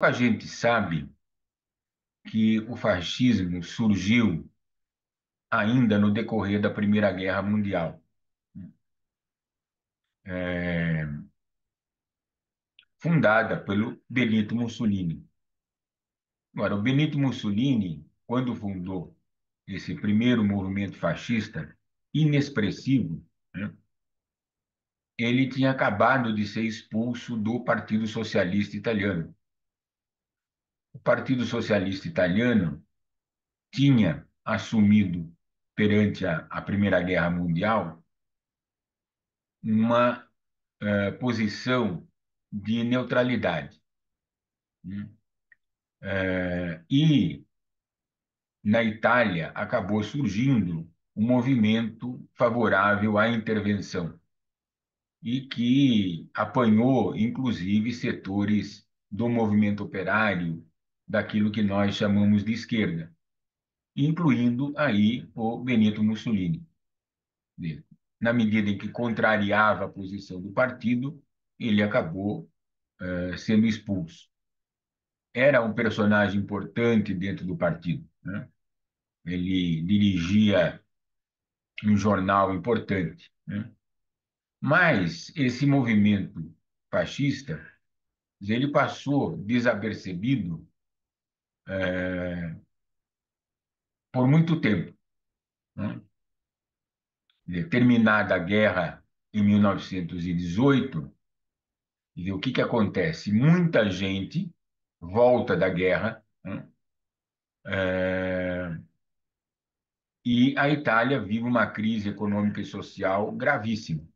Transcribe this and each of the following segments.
A gente sabe que o fascismo surgiu ainda no decorrer da Primeira Guerra Mundial, é, fundada pelo Benito Mussolini. Agora, o Benito Mussolini, quando fundou esse primeiro movimento fascista, inexpressivo, né, ele tinha acabado de ser expulso do Partido Socialista Italiano. O Partido Socialista Italiano tinha assumido, perante a Primeira Guerra Mundial, uma posição de neutralidade, né? E na Itália acabou surgindo um movimento favorável à intervenção e que apanhou, inclusive, setores do movimento operário, daquilo que nós chamamos de esquerda, incluindo aí o Benito Mussolini. Na medida em que contrariava a posição do partido, ele acabou sendo expulso. Era um personagem importante dentro do partido, né? Ele dirigia um jornal importante, né? Mas esse movimento fascista, ele passou desapercebido por muito tempo, né? Terminada a guerra em 1918, e o que que acontece? Muita gente volta da guerra, né? E a Itália vive uma crise econômica e social gravíssima.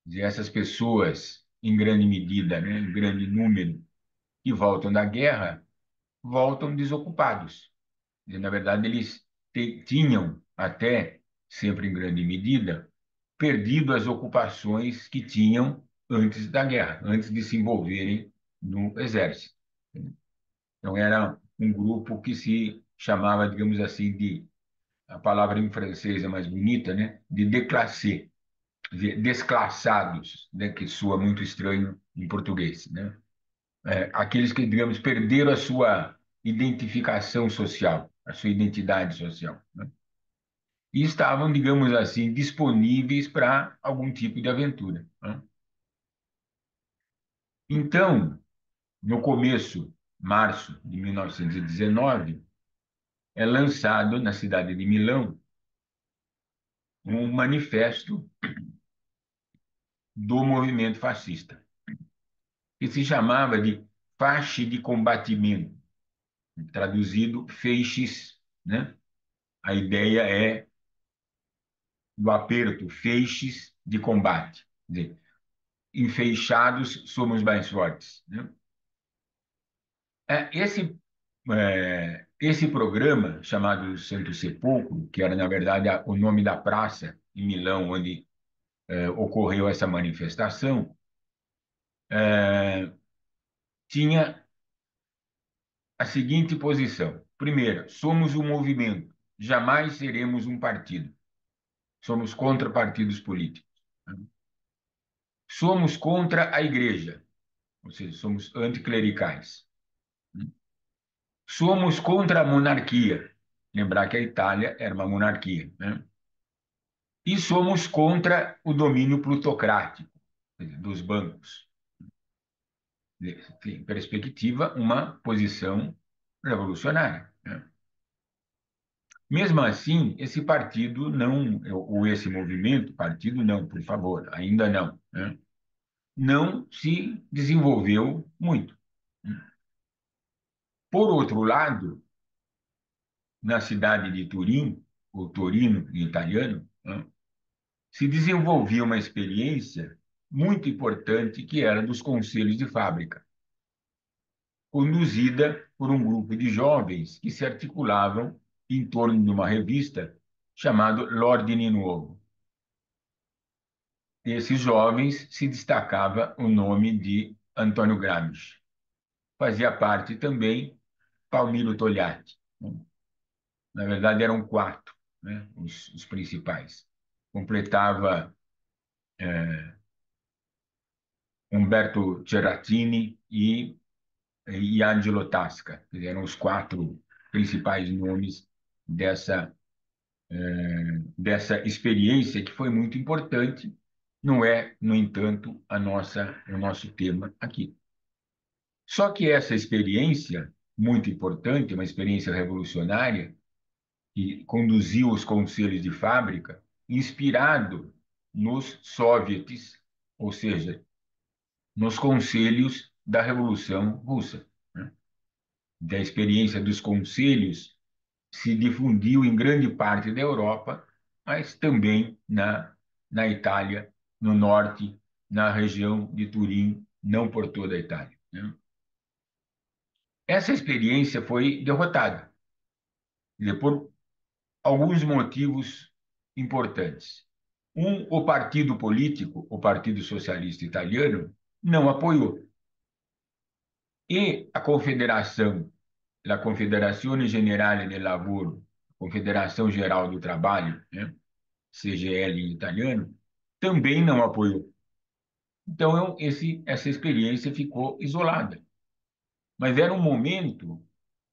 E essas pessoas, em grande medida, né, em grande número, que voltam da guerra, voltam desocupados. E, na verdade, eles tinham, até sempre em grande medida, perdido as ocupações que tinham antes da guerra, antes de se envolverem no exército. Então, era um grupo que se chamava, digamos assim, a palavra em francês é mais bonita, né, de déclassé, desclassados, né, que soa muito estranho em português, né? Aqueles que, digamos, perderam a sua identificação social, a sua identidade social, né? E estavam, digamos assim, disponíveis para algum tipo de aventura, né? Então, no começo, março de 1919, é lançado na cidade de Milão um manifesto do movimento fascista, que se chamava de Faixe de Combatimento, traduzido feixes, né? A ideia é do aperto, feixes de combate. Quer dizer, enfeixados somos mais fortes, né? É, esse, esse programa, chamado Santo Sepulcro, que era, na verdade, o nome da praça em Milão, onde ocorreu essa manifestação, tinha a seguinte posição. Primeiro, somos um movimento, jamais seremos um partido. Somos contra partidos políticos. Somos contra a igreja, ou seja, somos anticlericais. Somos contra a monarquia. Lembrar que a Itália era uma monarquia, né? E somos contra o domínio plutocrático, quer dizer, dos bancos. Em perspectiva, uma posição revolucionária, né? Mesmo assim, esse partido não, ou esse movimento, partido não, por favor, ainda não, né? Não se desenvolveu muito. Por outro lado, na cidade de Turim, ou Torino em italiano, né, se desenvolvia uma experiência muito importante que era dos conselhos de fábrica, conduzida por um grupo de jovens que se articulavam em torno de uma revista chamada L'Ordine Nuovo. Esses jovens se destacava o nome de Antônio Gramsci. Fazia parte também Palmiro Togliatti. Na verdade, eram quatro, né, os principais. Completava Umberto Cerratini e e Ângelo Tasca. Eram os quatro principais nomes dessa, dessa experiência que foi muito importante. Não é, no entanto, o nosso tema aqui. Só que essa experiência, muito importante, uma experiência revolucionária, que conduziu os conselhos de fábrica, inspirado nos soviets, ou seja, nos conselhos da Revolução Russa, né? Da experiência dos conselhos se difundiu em grande parte da Europa, mas também na Itália, no norte, na região de Turim, não por toda a Itália, né? Essa experiência foi derrotada, por alguns motivos importantes. O partido político, o Partido Socialista Italiano, não apoiou. E a Confederação, a Confederazione Generale del Lavoro, Confederação Geral do Trabalho, né, CGL em italiano, também não apoiou. Então, essa experiência ficou isolada. Mas era um momento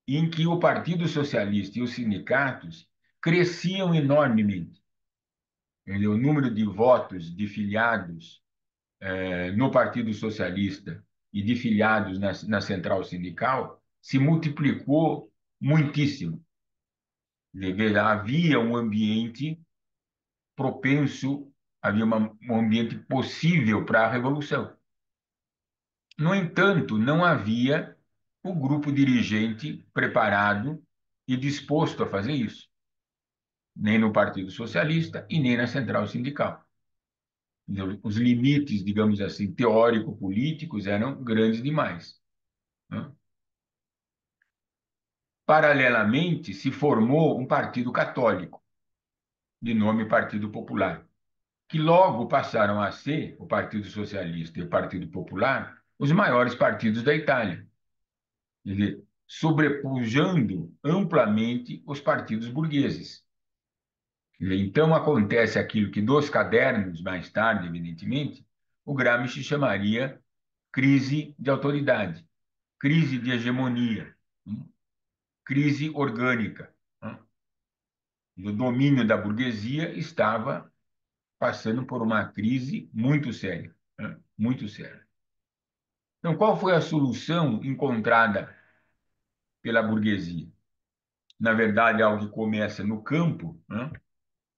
em que o Partido Socialista e os sindicatos cresciam enormemente. O número de votos de filiados no Partido Socialista e de filiados na central sindical se multiplicou muitíssimo. Havia um ambiente propenso, havia um ambiente possível para a revolução. No entanto, não havia o grupo dirigente preparado e disposto a fazer isso, nem no Partido Socialista e nem na central sindical. Os limites, digamos assim, teórico-políticos eram grandes demais, né? Paralelamente, se formou um partido católico, de nome Partido Popular, que logo passaram a ser, o Partido Socialista e o Partido Popular, os maiores partidos da Itália, quer dizer, sobrepujando amplamente os partidos burgueses. Então, acontece aquilo que dos cadernos, mais tarde, evidentemente, o Gramsci chamaria crise de autoridade, crise de hegemonia, crise orgânica. O domínio da burguesia estava passando por uma crise muito séria, muito séria. Então, qual foi a solução encontrada pela burguesia? Na verdade, algo que começa no campo, né,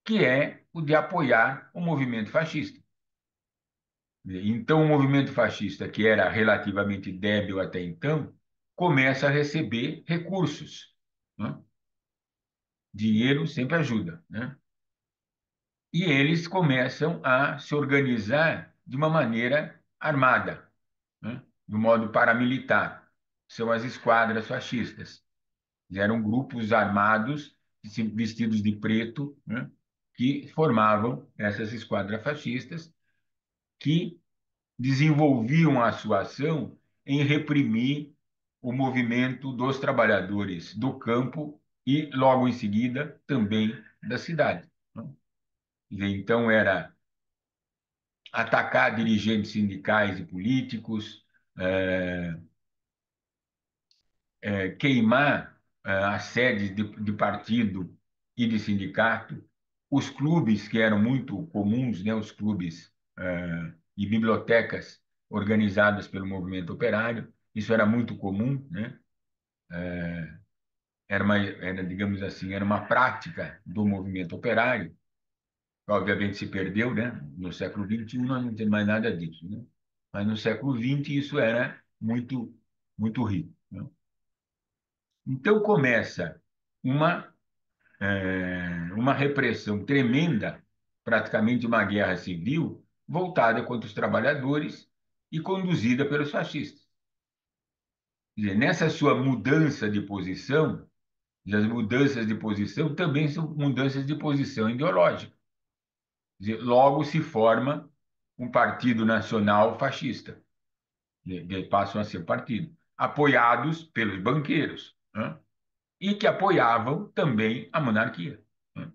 que é o de apoiar o movimento fascista. Então, o movimento fascista, que era relativamente débil até então, começa a receber recursos, né? Dinheiro sempre ajuda, né? E eles começam a se organizar de uma maneira armada, né? De um modo paramilitar. São as esquadras fascistas. Eram grupos armados, vestidos de preto, né? Que formavam essas esquadras fascistas, que desenvolviam a sua ação em reprimir o movimento dos trabalhadores do campo e, logo em seguida, também da cidade, né? Então, era atacar dirigentes sindicais e políticos, queimar as sedes de partido e de sindicato, os clubes que eram muito comuns, né, os clubes e bibliotecas organizadas pelo movimento operário, isso era muito comum, né? Digamos assim, era uma prática do movimento operário, que obviamente se perdeu, né? No século XXI nós não temos mais nada disso, né? Mas no século XX isso era muito, muito rico, né? Então começa uma, uma repressão tremenda, praticamente uma guerra civil, voltada contra os trabalhadores e conduzida pelos fascistas. Quer dizer, nessa sua mudança de posição, e as mudanças de posição também são mudanças de posição ideológica. Quer dizer, logo se forma um partido nacional fascista, passam a ser partido, apoiados pelos banqueiros, né? E que apoiavam também a monarquia, né?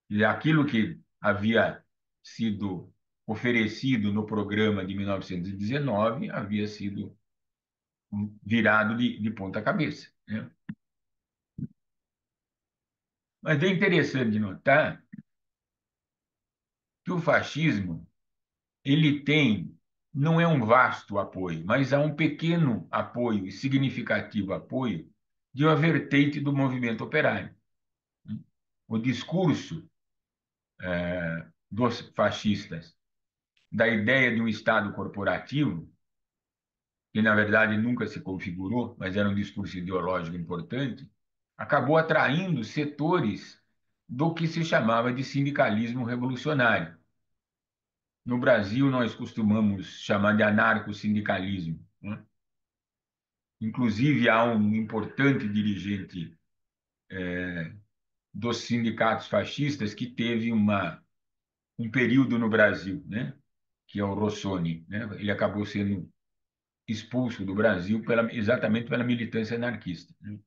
E aquilo que havia sido oferecido no programa de 1919 havia sido virado de ponta cabeça, né? Mas é interessante notar que o fascismo ele tem, não é um vasto apoio, mas há um pequeno apoio, significativo apoio, de uma vertente do movimento operário. O discurso dos fascistas da ideia de um Estado corporativo, que na verdade nunca se configurou, mas era um discurso ideológico importante, acabou atraindo setores do que se chamava de sindicalismo revolucionário. No Brasil, nós costumamos chamar de anarcossindicalismo, né? Inclusive, há um importante dirigente dos sindicatos fascistas que teve um período no Brasil, né? Que é o Rossoni, né? Ele acabou sendo expulso do Brasil exatamente pela militância anarquista, né?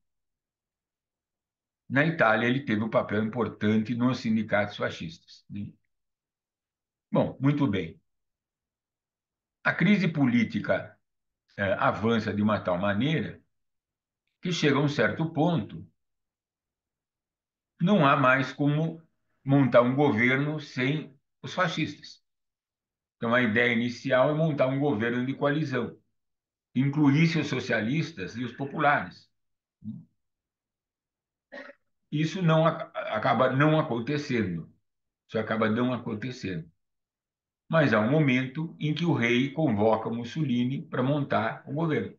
Na Itália, ele teve um papel importante nos sindicatos fascistas, né? Bom, muito bem. A crise política avança de uma tal maneira que chega a um certo ponto, não há mais como montar um governo sem os fascistas. Então, a ideia inicial é montar um governo de coalizão, que incluísse os socialistas e os populares. Isso não acaba não acontecendo, isso acaba não acontecendo. Mas há um momento em que o rei convoca Mussolini para montar o governo.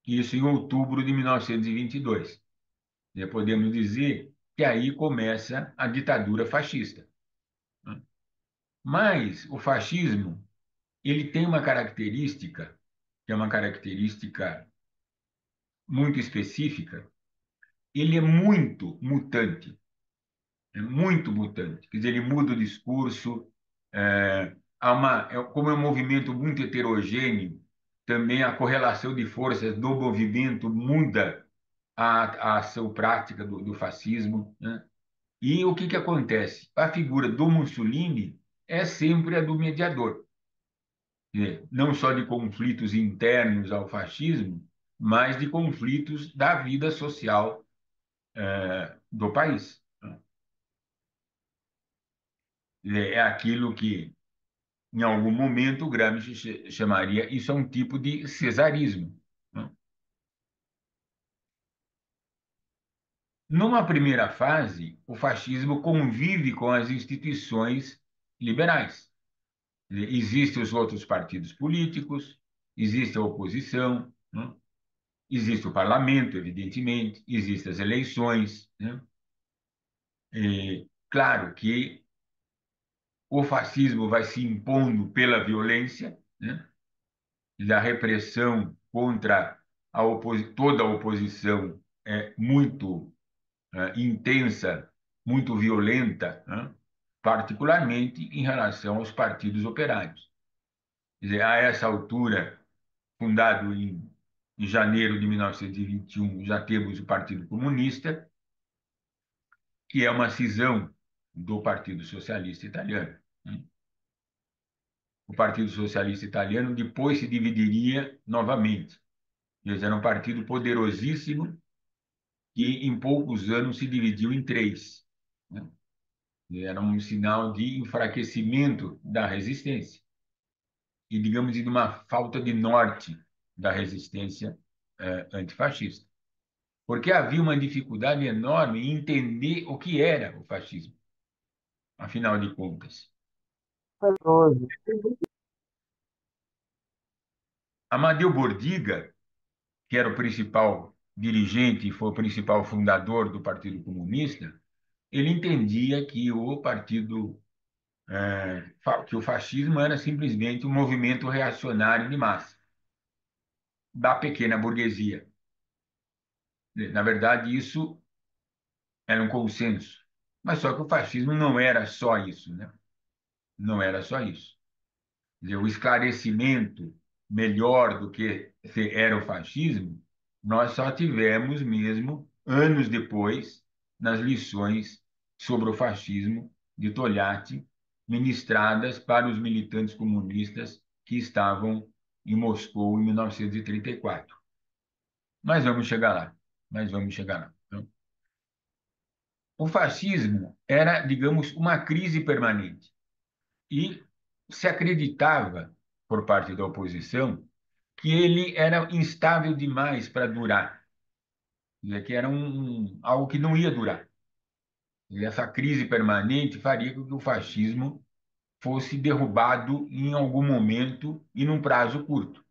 Isso em outubro de 1922. Já podemos dizer que aí começa a ditadura fascista. Mas o fascismo ele tem uma característica, que é uma característica muito específica, ele é muito mutante, é muito mutante. Quer dizer, ele muda o discurso, como é um movimento muito heterogêneo, também a correlação de forças do movimento muda a ação prática do fascismo, né? E o que, que acontece? A figura do Mussolini é sempre a do mediador, não só de conflitos internos ao fascismo, mas de conflitos da vida social do país. É aquilo que, em algum momento, o Gramsci chamaria, isso é um tipo de cesarismo. Numa primeira fase, o fascismo convive com as instituições liberais. Existem os outros partidos políticos, existe a oposição, né? Existe o parlamento, evidentemente, existem as eleições, né? Claro que o fascismo vai se impondo pela violência, né? E a repressão contra toda a oposição é muito intensa, muito violenta, né? Particularmente em relação aos partidos operários. Quer dizer, a essa altura, fundado em janeiro de 1921, já temos o Partido Comunista, que é uma cisão do Partido Socialista Italiano, né? O Partido Socialista Italiano depois se dividiria novamente. Eles eram um partido poderosíssimo que em poucos anos se dividiu em três, né? Era um sinal de enfraquecimento da resistência e, digamos, de uma falta de norte da resistência antifascista. Porque havia uma dificuldade enorme em entender o que era o fascismo, afinal de contas. Amadeu Bordiga, que era o principal dirigente e foi o principal fundador do Partido Comunista, ele entendia que que o fascismo era simplesmente um movimento reacionário de massa da pequena burguesia. Na verdade, isso era um consenso. Mas só que o fascismo não era só isso, né? Não era só isso. Quer dizer, o esclarecimento melhor do que era o fascismo, nós só tivemos mesmo anos depois, nas lições sobre o fascismo de Togliatti, ministradas para os militantes comunistas que estavam em Moscou em 1934. Mas vamos chegar lá. Mas vamos chegar lá. Então, o fascismo era, digamos, uma crise permanente. E se acreditava, por parte da oposição, que ele era instável demais para durar, que era algo que não ia durar. E essa crise permanente faria com que o fascismo fosse derrubado em algum momento e num prazo curto.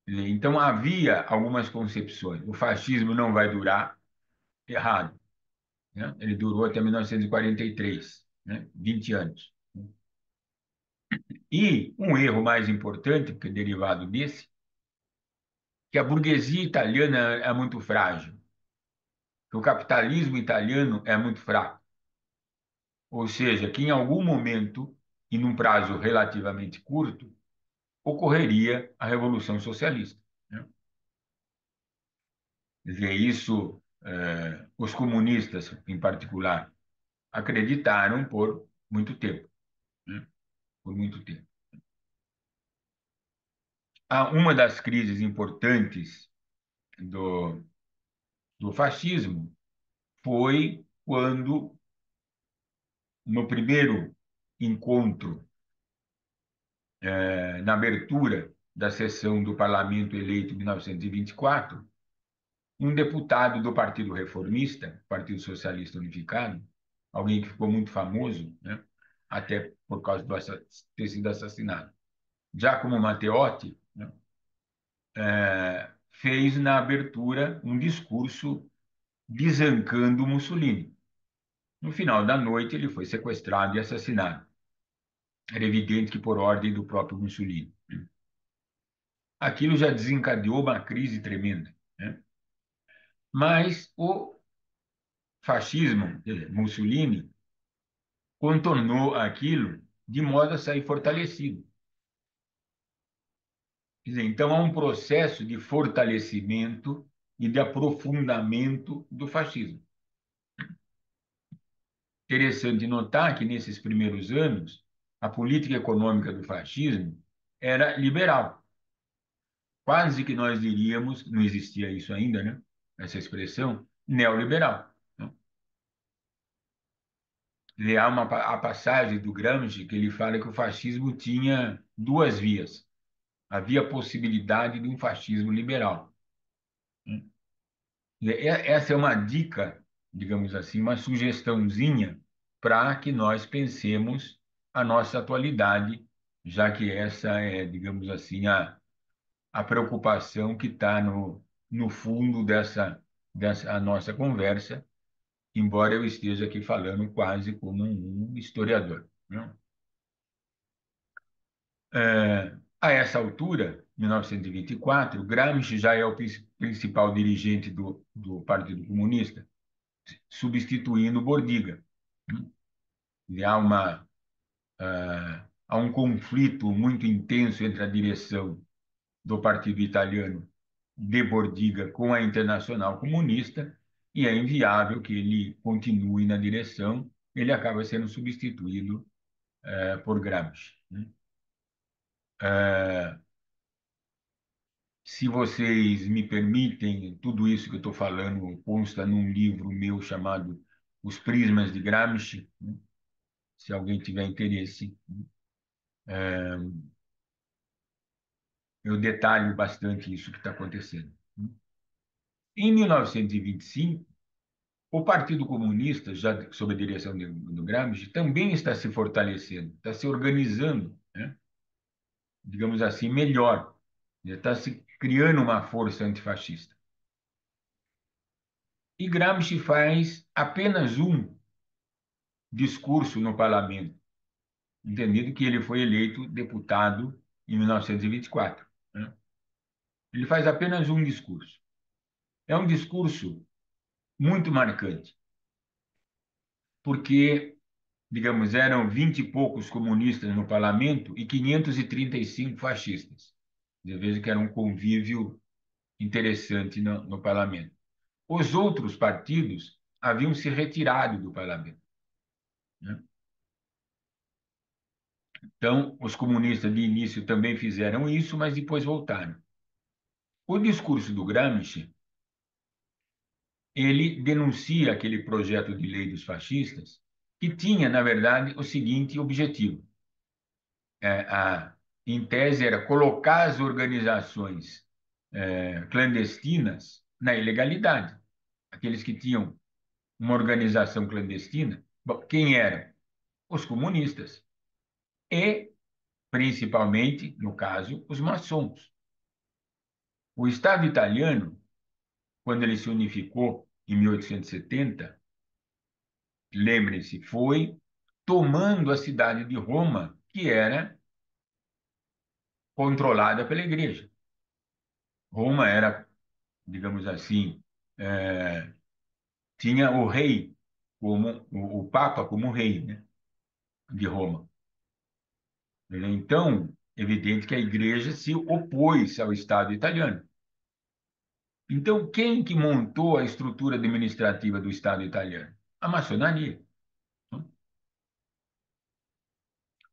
Então havia algumas concepções. O fascismo não vai durar, errado, né? Ele durou até 1943, né? 20 anos. E um erro mais importante, porque é derivado desse, que a burguesia italiana é muito frágil, que o capitalismo italiano é muito fraco. Ou seja, que em algum momento, e num prazo relativamente curto, ocorreria a Revolução Socialista, né? Quer dizer, isso, os comunistas, em particular, acreditaram por muito tempo, né? Por muito tempo. Uma das crises importantes do, do fascismo foi quando, no primeiro encontro, na abertura da sessão do Parlamento eleito em 1924, um deputado do Partido Reformista, Partido Socialista Unificado, alguém que ficou muito famoso, né, até por causa de ter sido assassinado, Giacomo Matteotti, né, fez na abertura um discurso desancando Mussolini. No final da noite, ele foi sequestrado e assassinado. Era evidente que por ordem do próprio Mussolini. Aquilo já desencadeou uma crise tremenda, né? Mas o fascismo, Mussolini, contornou aquilo de modo a sair fortalecido. Quer dizer, então, há um processo de fortalecimento e de aprofundamento do fascismo. Interessante notar que, nesses primeiros anos, a política econômica do fascismo era liberal. Quase que nós diríamos, não existia isso ainda, né? Essa expressão, neoliberal. Há a passagem do Gramsci que ele fala que o fascismo tinha duas vias. Havia a possibilidade de um fascismo liberal. Essa é uma dica, digamos assim, uma sugestãozinha para que nós pensemos a nossa atualidade, já que essa é, digamos assim, a preocupação que está no fundo dessa nossa conversa, embora eu esteja aqui falando quase como um historiador, né? A essa altura, 1924, Gramsci já é o principal dirigente do Partido Comunista, substituindo Bordiga. E há um conflito muito intenso entre a direção do Partido Italiano de Bordiga com a Internacional Comunista, e é inviável que ele continue na direção, ele acaba sendo substituído por Gramsci, né? Se vocês me permitem, tudo isso que eu estou falando consta num livro meu chamado Os Prismas de Gramsci, né? Se alguém tiver interesse, eu detalho bastante isso que está acontecendo. Em 1925, o Partido Comunista, já sob a direção do Gramsci, também está se fortalecendo, está se organizando, né? Digamos assim, melhor. Já está se criando uma força antifascista. E Gramsci faz apenas um discurso no parlamento, entendido que ele foi eleito deputado em 1924, né? Ele faz apenas um discurso. É um discurso muito marcante, porque, digamos, eram 20 e poucos comunistas no parlamento e 535 fascistas. Eu vejo que era um convívio interessante no parlamento. Os outros partidos haviam se retirado do parlamento, né? Então, os comunistas de início também fizeram isso, mas depois voltaram. O discurso do Gramsci, ele denuncia aquele projeto de lei dos fascistas, que tinha, na verdade, o seguinte objetivo. Em tese, era colocar as organizações clandestinas na ilegalidade. Aqueles que tinham uma organização clandestina, bom, quem eram? Os comunistas. E, principalmente, no caso, os maçons. O Estado italiano, quando ele se unificou em 1870, lembrem-se, foi tomando a cidade de Roma, que era controlada pela igreja. Roma era, digamos assim, é, tinha o rei como o Papa como rei, né, de Roma. Então, evidente que a igreja se opôs ao Estado italiano. Então, quem que montou a estrutura administrativa do Estado italiano? A maçonaria.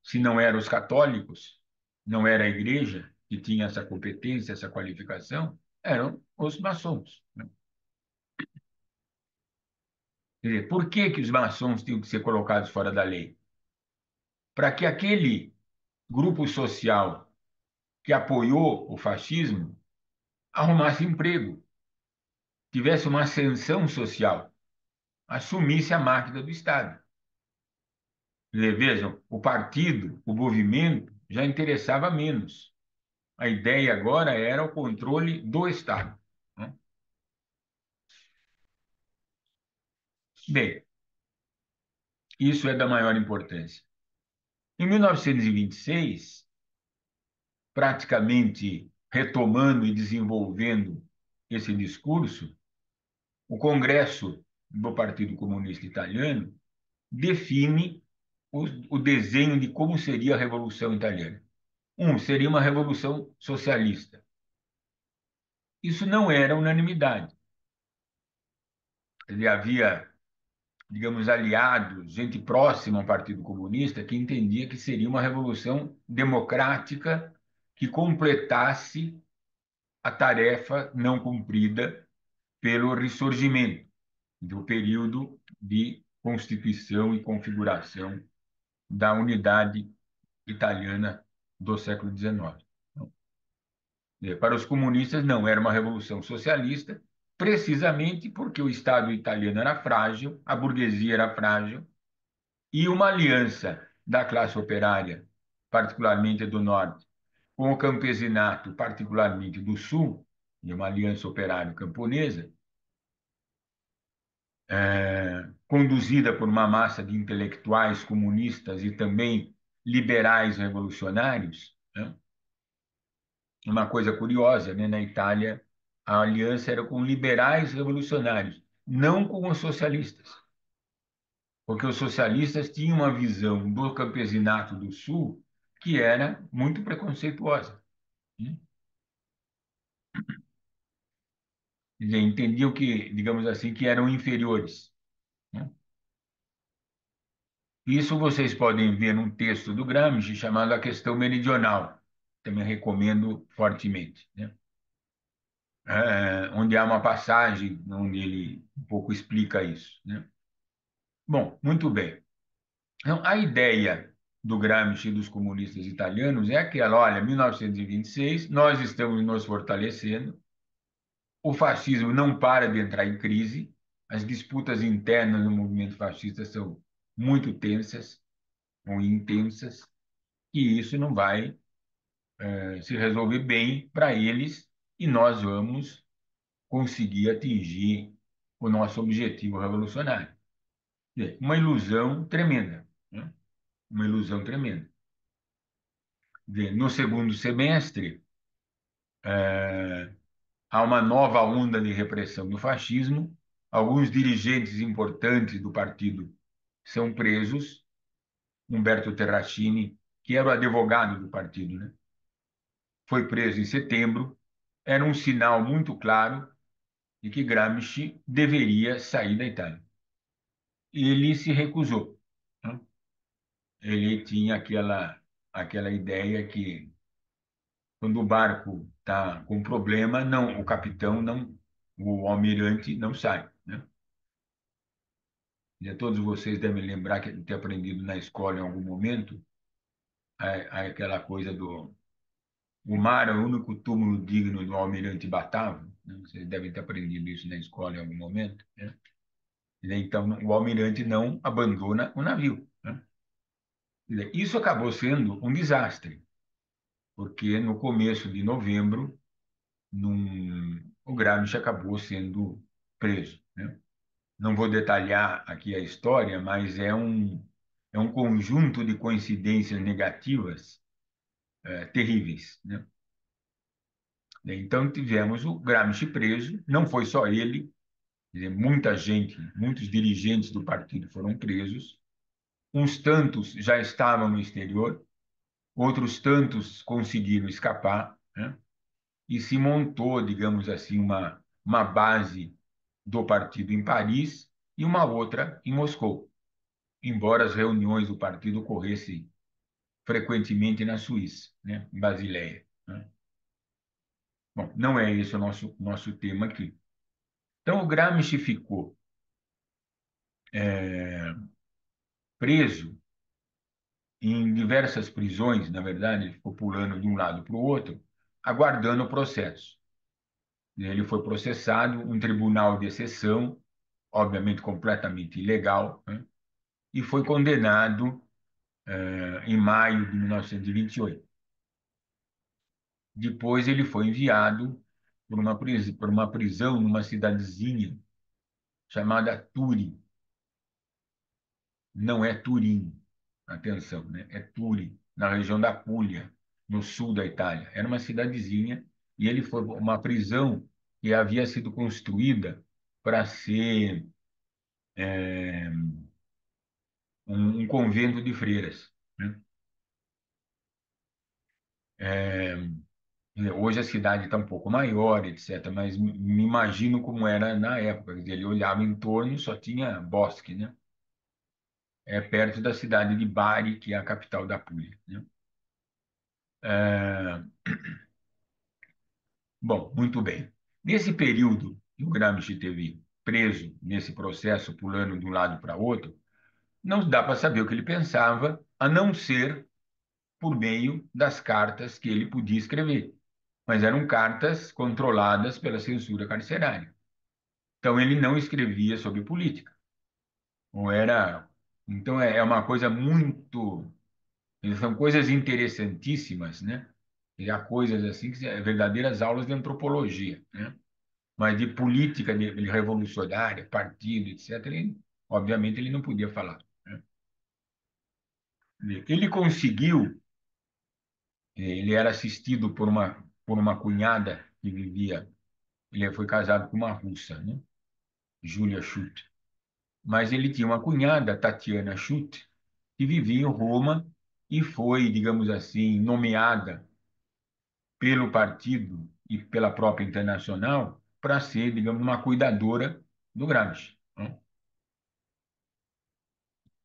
Se não eram os católicos, não era a igreja que tinha essa competência, essa qualificação, eram os maçons. Quer dizer, por que que os maçons tinham que ser colocados fora da lei? Para que aquele grupo social que apoiou o fascismo arrumasse emprego, tivesse uma ascensão social, assumisse a máquina do Estado. Vejam, o partido, o movimento, já interessava menos. A ideia agora era o controle do Estado. Né? Bem, isso é da maior importância. Em 1926, praticamente retomando e desenvolvendo esse discurso, o Congresso do Partido Comunista Italiano define o desenho de como seria a Revolução Italiana. Seria uma revolução socialista. Isso não era unanimidade. Ele havia, digamos, aliados, gente próxima ao Partido Comunista, que entendia que seria uma revolução democrática que completasse a tarefa não cumprida pelo ressurgimento do período de constituição e configuração da unidade italiana do século XIX. Para os comunistas, não, era uma revolução socialista, precisamente porque o Estado italiano era frágil, a burguesia era frágil, e uma aliança da classe operária, particularmente do Norte, com o campesinato, particularmente do Sul, de uma aliança operário-camponesa, conduzida por uma massa de intelectuais comunistas e também liberais revolucionários, né? Uma coisa curiosa, né? Na Itália, a aliança era com liberais revolucionários, não com os socialistas, porque os socialistas tinham uma visão do campesinato do Sul que era muito preconceituosa. Né? Quer dizer, entendiam que, digamos assim, que eram inferiores. Né? Isso vocês podem ver num texto do Gramsci chamado A Questão Meridional. Também recomendo fortemente, né? Onde há uma passagem onde ele um pouco explica isso, né? Bom, muito bem. Então, a ideia do Gramsci e dos comunistas italianos é aquela, olha, 1926, nós estamos nos fortalecendo, o fascismo não para de entrar em crise, as disputas internas no movimento fascista são muito tensas ou intensas, e isso não vai se resolver bem para eles, e nós vamos conseguir atingir o nosso objetivo revolucionário. Uma ilusão tremenda, né? Uma ilusão tremenda. No segundo semestre, há uma nova onda de repressão do fascismo, alguns dirigentes importantes do partido são presos, Umberto Terracini, que era o advogado do partido, né? Foi preso em setembro, era um sinal muito claro de que Gramsci deveria sair da Itália. Ele se recusou, né? Ele tinha aquela aquela ideia que quando o barco está com problema, não, o capitão não, o almirante não sai, né? E todos vocês devem lembrar que ter aprendido na escola em algum momento aquela coisa do o mar é o único túmulo digno do almirante Batavo, né? Vocês devem ter aprendido isso na escola em algum momento, né? Então, o almirante não abandona o navio, né? Isso acabou sendo um desastre, porque no começo de novembro, o Gramsci acabou sendo preso, né? Não vou detalhar aqui a história, mas é um conjunto de coincidências negativas terríveis, né? Então, tivemos o Gramsci preso, não foi só ele, quer dizer, muita gente, muitos dirigentes do partido foram presos, uns tantos já estavam no exterior, outros tantos conseguiram escapar, né? E se montou, digamos assim, uma base do partido em Paris e uma outra em Moscou, embora as reuniões do partido ocorressem frequentemente na Suíça, né? Em Basileia, né? Bom, não é esse o nosso tema aqui. Então, o Gramsci ficou preso em diversas prisões, na verdade, ele ficou pulando de um lado para o outro, aguardando o processo. Ele foi processado, um tribunal de exceção, obviamente completamente ilegal, né? E foi condenado em maio de 1928. Depois ele foi enviado por uma prisão numa cidadezinha chamada Turi. Não é Turim, atenção, né? É Turi, na região da Puglia, no sul da Itália. Era uma cidadezinha e ele foi uma prisão que havia sido construída para ser um convento de freiras, né? É, hoje a cidade está um pouco maior, etc., mas me imagino como era na época. Quer dizer, ele olhava em torno, só tinha bosque, né? É perto da cidade de Bari, que é a capital da Puglia, né? É, bom, muito bem. Nesse período que o Gramsci teve preso nesse processo, pulando de um lado para outro, não dá para saber o que ele pensava, a não ser por meio das cartas que ele podia escrever. Mas eram cartas controladas pela censura carcerária. Então, ele não escrevia sobre política. Ou era... Então, é uma coisa muito... São coisas interessantíssimas, né? E há coisas assim que são verdadeiras aulas de antropologia, né? Mas de política de revolucionária, partido, etc., obviamente ele não podia falar, né? Ele conseguiu, ele era assistido por uma cunhada que vivia, ele foi casado com uma russa, né? Julia Schutt. Mas ele tinha uma cunhada, Tatiana Schutt, que vivia em Roma e foi, digamos assim, nomeada pelo partido e pela própria Internacional para ser, digamos, uma cuidadora do Gramsci, né?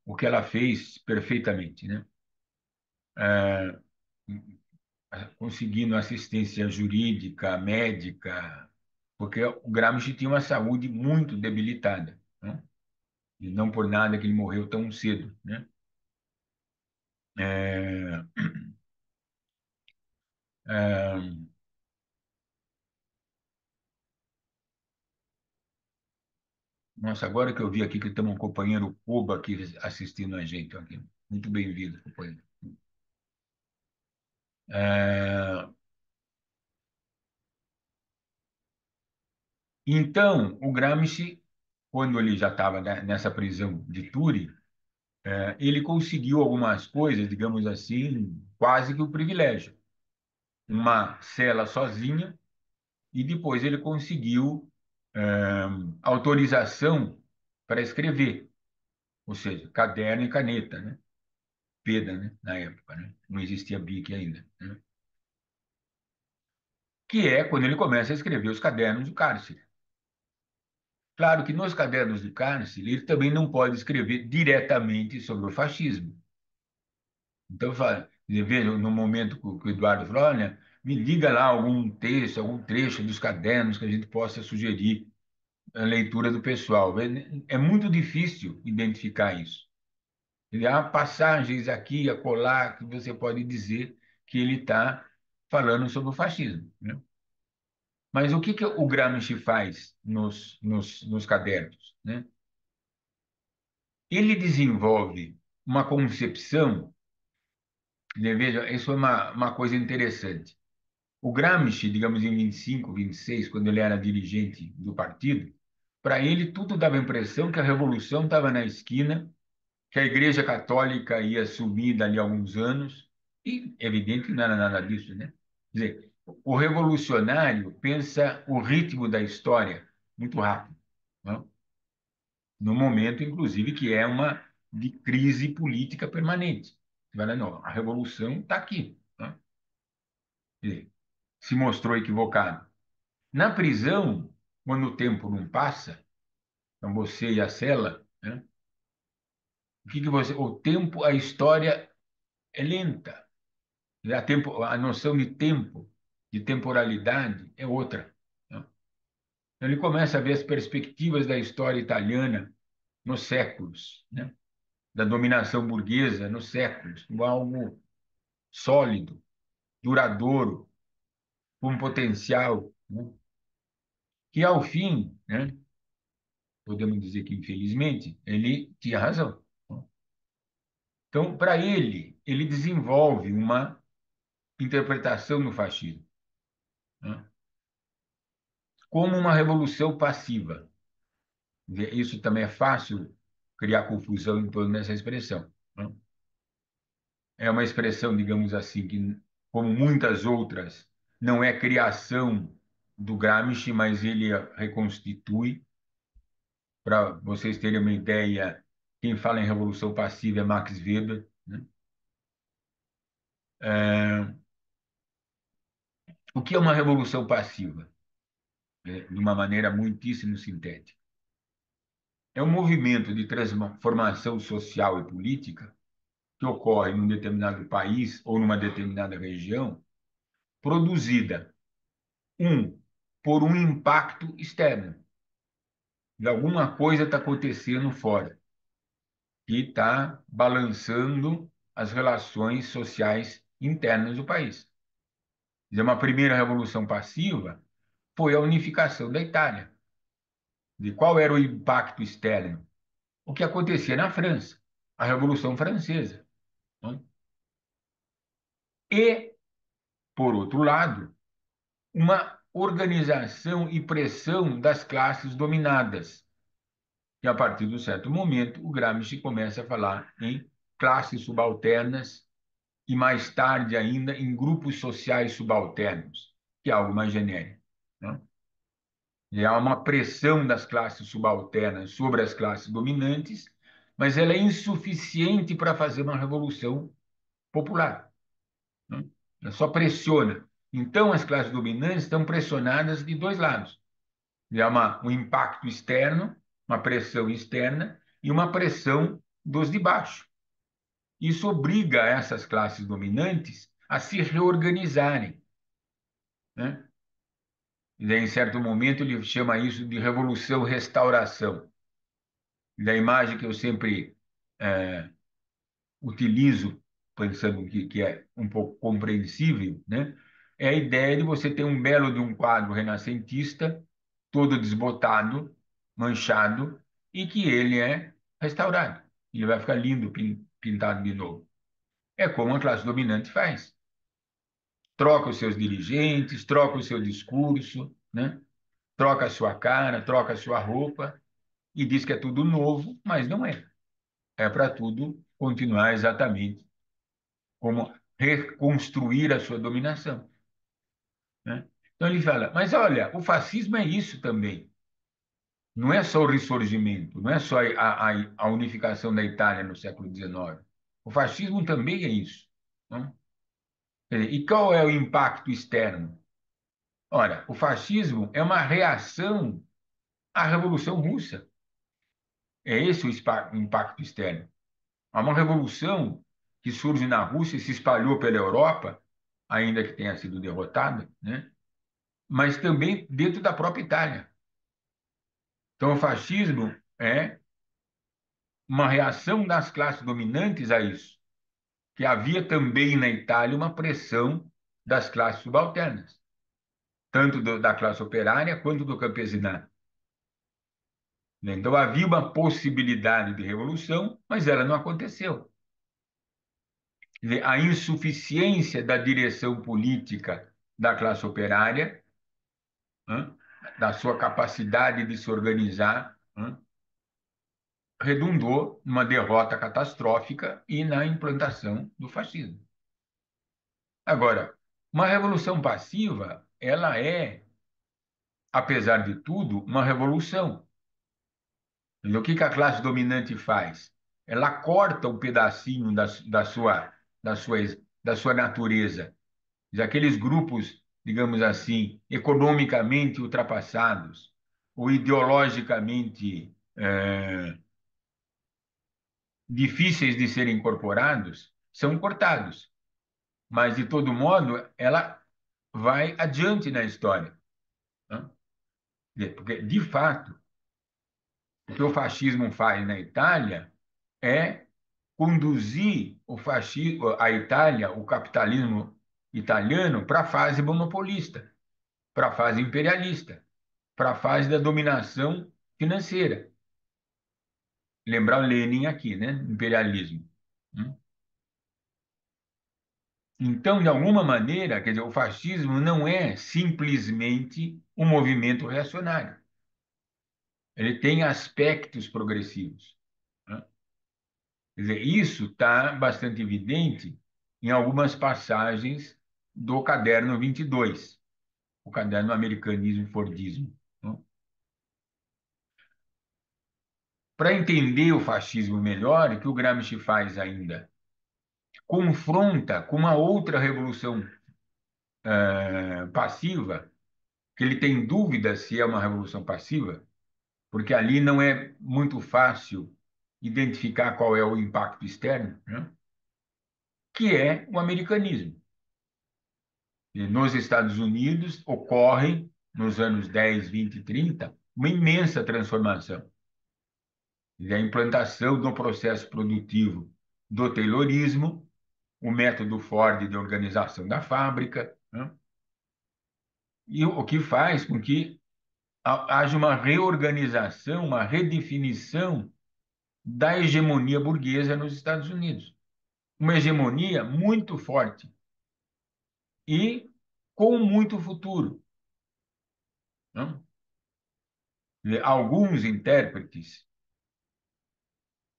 O que ela fez perfeitamente, né? É, conseguindo assistência jurídica, médica, porque o Gramsci tinha uma saúde muito debilitada, né? E não por nada que ele morreu tão cedo, né? É, é, nossa, agora que eu vi aqui que tem um companheiro Cuba aqui assistindo a gente aqui. Muito bem-vindo, companheiro. É, então, o Gramsci, quando ele já estava nessa prisão de Turi, ele conseguiu algumas coisas, digamos assim, quase que o privilégio. Uma cela sozinha, e depois ele conseguiu é, autorização para escrever, ou seja, caderno e caneta, né? Peda, né? Na época, né? Não existia BIC ainda, né? Que é quando ele começa a escrever os cadernos do cárcere. Claro que nos cadernos do cárcere ele também não pode escrever diretamente sobre o fascismo. Então, Veja, no momento que o Eduardo falou, olha, me diga lá algum texto, algum trecho dos cadernos que a gente possa sugerir a leitura do pessoal. É muito difícil identificar isso. Há passagens aqui e acolá que você pode dizer que ele está falando sobre o fascismo, né? Mas o que o Gramsci faz nos cadernos, né? Ele desenvolve uma concepção, né, veja, isso é uma coisa interessante. O Gramsci, digamos, em 25, 26, quando ele era dirigente do partido, para ele tudo dava a impressão que a revolução estava na esquina, que a Igreja Católica ia sumir dali a alguns anos, e evidente que não era nada disso, né? Quer dizer, o revolucionário pensa o ritmo da história muito rápido, né? No momento, inclusive, que é uma de crise política permanente. Não, a revolução está aqui, né? Quer dizer, se mostrou equivocado. Na prisão, quando o tempo não passa, então você e a cela, né? O tempo, a história é lenta. A noção de tempo, de temporalidade é outra, né? Então ele começa a ver as perspectivas da história italiana nos séculos, né? Da dominação burguesa nos séculos, como algo sólido, duradouro, com potencial, né? Que ao fim, né? Podemos dizer que infelizmente ele tinha razão. Então, para ele desenvolve uma interpretação do fascismo, né, como uma revolução passiva. Isso também é fácil criar confusão em torno dessa expressão, né? É uma expressão, digamos assim, que, como muitas outras, não é criação do Gramsci, mas ele a reconstitui. Para vocês terem uma ideia, quem fala em revolução passiva é Max Weber, né? É, o que é uma revolução passiva? De uma maneira muitíssimo sintética. É um movimento de transformação social e política que ocorre num determinado país ou numa determinada região, produzida, por um impacto externo. De alguma coisa está acontecendo fora, que está balançando as relações sociais internas do país. Uma primeira revolução passiva foi a unificação da Itália. De qual era o impacto externo? O que acontecia na França, a Revolução Francesa, né? E, por outro lado, uma organização e pressão das classes dominadas. E, a partir de um certo momento, o Gramsci começa a falar em classes subalternas e, mais tarde ainda, em grupos sociais subalternos, que é algo mais genérico, né? E há uma pressão das classes subalternas sobre as classes dominantes, mas ela é insuficiente para fazer uma revolução popular, né? Ela só pressiona. Então, as classes dominantes estão pressionadas de dois lados. Há um impacto externo, uma pressão externa e uma pressão dos de baixo. Isso obriga essas classes dominantes a se reorganizarem, né? E daí, em certo momento, ele chama isso de revolução-restauração. E da imagem que eu sempre é, utilizo, pensando que é um pouco compreensível, né? É a ideia de você ter um belo de um quadro renascentista, todo desbotado, manchado, e que ele é restaurado. Ele vai ficar lindo, pintado de novo. É como a classe dominante faz. Troca os seus dirigentes, troca o seu discurso, né? Troca a sua cara, troca a sua roupa, e diz que é tudo novo, mas não é. É para tudo continuar exatamente como reconstruir a sua dominação, né? Então ele fala, mas olha, o fascismo é isso também. Não é só o ressurgimento, não é só a unificação da Itália no século XIX. O fascismo também é isso, né? E qual é o impacto externo? Ora, o fascismo é uma reação à Revolução Russa. É esse o impacto externo. Há uma revolução que surge na Rússia e se espalhou pela Europa, ainda que tenha sido derrotada, né? Mas também dentro da própria Itália. Então, o fascismo é uma reação das classes dominantes a isso, que havia também na Itália uma pressão das classes subalternas, tanto da classe operária quanto do campesinato. Então, havia uma possibilidade de revolução, mas ela não aconteceu. Quer dizer, a insuficiência da direção política da classe operária, né, da sua capacidade de se organizar, né, redundou numa derrota catastrófica e na implantação do fascismo. Agora, uma revolução passiva, ela é, apesar de tudo, uma revolução. O que que a classe dominante faz? Ela corta um pedacinho da sua, da sua natureza. Aqueles grupos, digamos assim, economicamente ultrapassados ou ideologicamente difíceis de serem incorporados, são cortados. Mas, de todo modo, ela vai adiante na história, né? Porque, de fato, o que o fascismo faz na Itália é conduzir o fascismo, a Itália, o capitalismo italiano, para a fase monopolista, para a fase imperialista, para a fase da dominação financeira. Lembrar o Lenin aqui, né? Imperialismo. Hum? Então, de alguma maneira, quer dizer, o fascismo não é simplesmente um movimento reacionário. Ele tem aspectos progressivos, né? Quer dizer, isso está bastante evidente em algumas passagens do caderno 22, o caderno Americanismo e Fordismo, né? Para entender o fascismo melhor, o que o Gramsci faz ainda? Confronta com uma outra revolução passiva, que ele tem dúvida se é uma revolução passiva, porque ali não é muito fácil identificar qual é o impacto externo, né? Que é o americanismo. E nos Estados Unidos ocorre, nos anos 10, 20 e 30, uma imensa transformação. E a implantação do processo produtivo do Taylorismo, o método Ford de organização da fábrica, né? E o que faz com que haja uma reorganização, uma redefinição da hegemonia burguesa nos Estados Unidos. Uma hegemonia muito forte e com muito futuro, né? Alguns intérpretes,